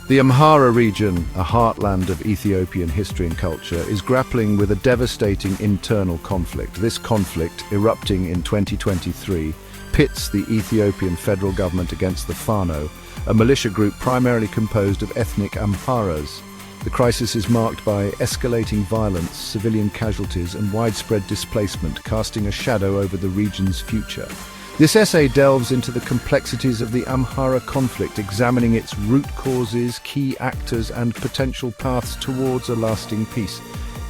The Amhara region, a heartland of Ethiopian history and culture, is grappling with a devastating internal conflict. This conflict, erupting in 2023, pits the Ethiopian federal government against the Fano, a militia group primarily composed of ethnic Amharas. The crisis is marked by escalating violence, civilian casualties, and widespread displacement, casting a shadow over the region's future. This essay delves into the complexities of the Amhara conflict, examining its root causes, key actors, and potential paths towards a lasting peace.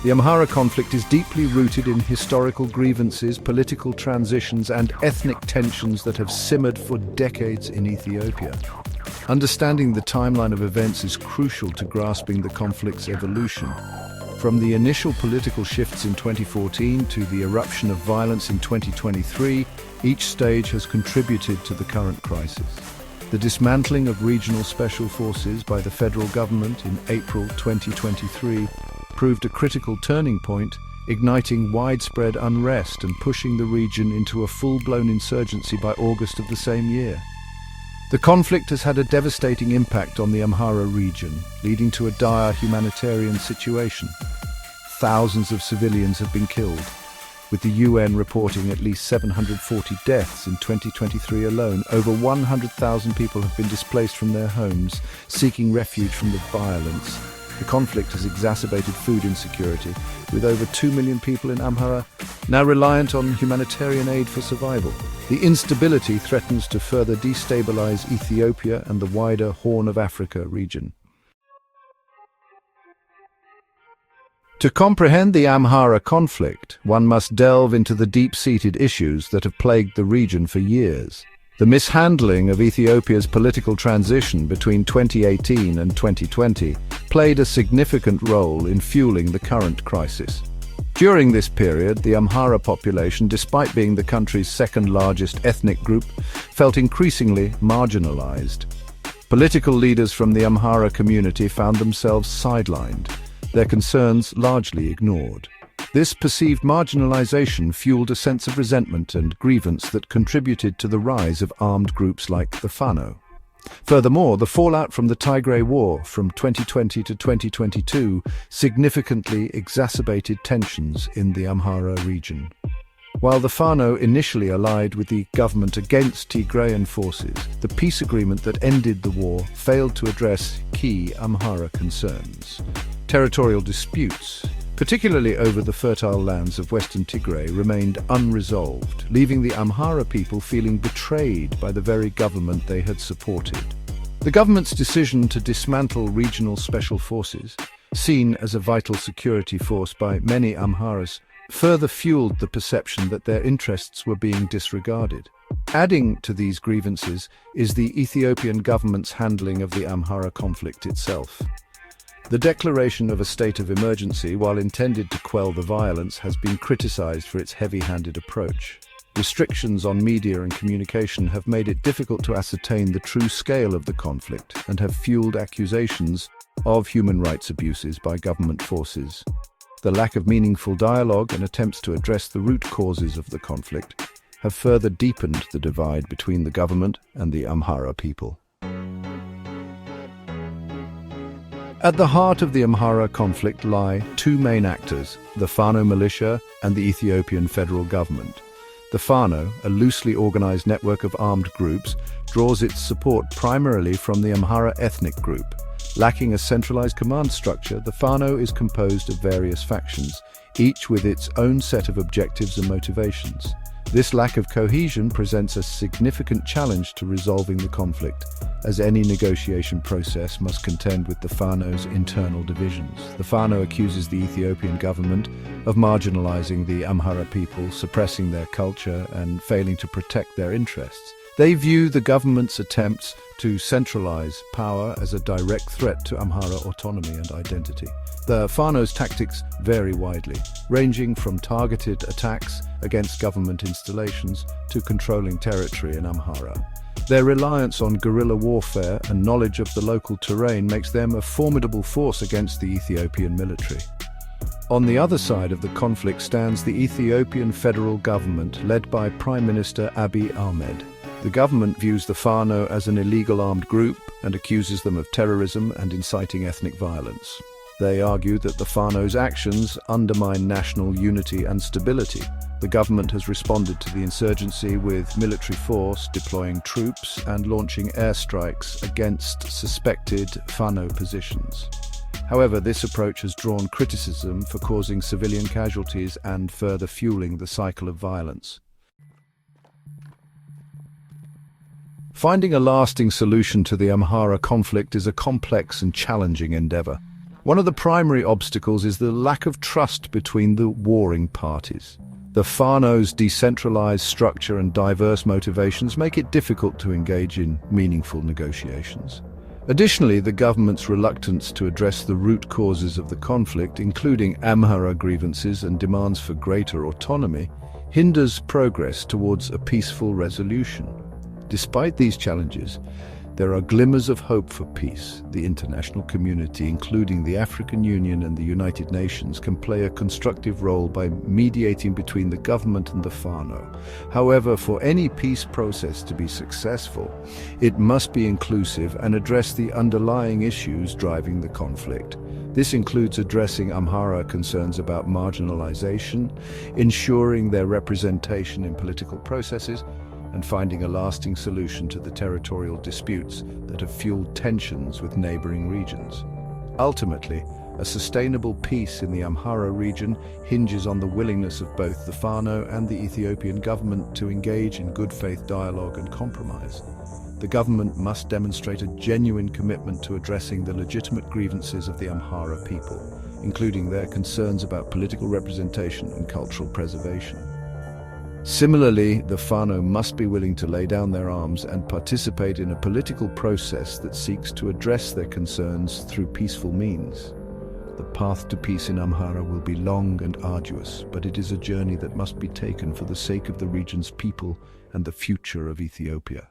The Amhara conflict is deeply rooted in historical grievances, political transitions, and ethnic tensions that have simmered for decades in Ethiopia. Understanding the timeline of events is crucial to grasping the conflict's evolution. From the initial political shifts in 2014 to the eruption of violence in 2023, each stage has contributed to the current crisis. The dismantling of regional special forces by the federal government in April 2023 proved a critical turning point, igniting widespread unrest and pushing the region into a full-blown insurgency by August of the same year. The conflict has had a devastating impact on the Amhara region, leading to a dire humanitarian situation. Thousands of civilians have been killed, with the UN reporting at least 740 deaths in 2023 alone. Over 100,000 people have been displaced from their homes, seeking refuge from the violence. The conflict has exacerbated food insecurity, with over 2 million people in Amhara now reliant on humanitarian aid for survival. The instability threatens to further destabilize Ethiopia and the wider Horn of Africa region. To comprehend the Amhara conflict, one must delve into the deep-seated issues that have plagued the region for years. The mishandling of Ethiopia's political transition between 2018 and 2020 played a significant role in fueling the current crisis. During this period, the Amhara population, despite being the country's second-largest ethnic group, felt increasingly marginalized. Political leaders from the Amhara community found themselves sidelined, their concerns largely ignored. This perceived marginalization fueled a sense of resentment and grievance that contributed to the rise of armed groups like the Fano. Furthermore, the fallout from the Tigray War from 2020 to 2022 significantly exacerbated tensions in the Amhara region. While the Fano initially allied with the government against Tigrayan forces, the peace agreement that ended the war failed to address key Amhara concerns. Territorial disputes, particularly over the fertile lands of Western Tigray, remained unresolved, leaving the Amhara people feeling betrayed by the very government they had supported. The government's decision to dismantle regional special forces, seen as a vital security force by many Amharas, further fueled the perception that their interests were being disregarded. Adding to these grievances is the Ethiopian government's handling of the Amhara conflict itself. The declaration of a state of emergency, while intended to quell the violence, has been criticized for its heavy-handed approach. Restrictions on media and communication have made it difficult to ascertain the true scale of the conflict and have fueled accusations of human rights abuses by government forces. The lack of meaningful dialogue and attempts to address the root causes of the conflict have further deepened the divide between the government and the Amhara people. At the heart of the Amhara conflict lie two main actors, the Fano militia and the Ethiopian federal government. The Fano, a loosely organized network of armed groups, draws its support primarily from the Amhara ethnic group. Lacking a centralized command structure, the Fano is composed of various factions, each with its own set of objectives and motivations. This lack of cohesion presents a significant challenge to resolving the conflict, as any negotiation process must contend with the Fano's internal divisions. The Fano accuses the Ethiopian government of marginalizing the Amhara people, suppressing their culture, and failing to protect their interests. They view the government's attempts to centralize power as a direct threat to Amhara autonomy and identity. The Fano's tactics vary widely, ranging from targeted attacks against government installations to controlling territory in Amhara. Their reliance on guerrilla warfare and knowledge of the local terrain makes them a formidable force against the Ethiopian military. On the other side of the conflict stands the Ethiopian federal government, led by Prime Minister Abiy Ahmed. The government views the Fano as an illegal armed group and accuses them of terrorism and inciting ethnic violence. They argue that the Fano's actions undermine national unity and stability. The government has responded to the insurgency with military force, deploying troops and launching airstrikes against suspected Fano positions. However, this approach has drawn criticism for causing civilian casualties and further fueling the cycle of violence. Finding a lasting solution to the Amhara conflict is a complex and challenging endeavor. One of the primary obstacles is the lack of trust between the warring parties. The Fano's decentralized structure and diverse motivations make it difficult to engage in meaningful negotiations. Additionally, the government's reluctance to address the root causes of the conflict, including Amhara grievances and demands for greater autonomy, hinders progress towards a peaceful resolution. Despite these challenges, there are glimmers of hope for peace. The international community, including the African Union and the United Nations, can play a constructive role by mediating between the government and the Fano. However, for any peace process to be successful, it must be inclusive and address the underlying issues driving the conflict. This includes addressing Amhara concerns about marginalization, ensuring their representation in political processes, and finding a lasting solution to the territorial disputes that have fueled tensions with neighboring regions. Ultimately, a sustainable peace in the Amhara region hinges on the willingness of both the Fano and the Ethiopian government to engage in good faith dialogue and compromise. The government must demonstrate a genuine commitment to addressing the legitimate grievances of the Amhara people, including their concerns about political representation and cultural preservation. Similarly, the Fano must be willing to lay down their arms and participate in a political process that seeks to address their concerns through peaceful means. The path to peace in Amhara will be long and arduous, but it is a journey that must be taken for the sake of the region's people and the future of Ethiopia.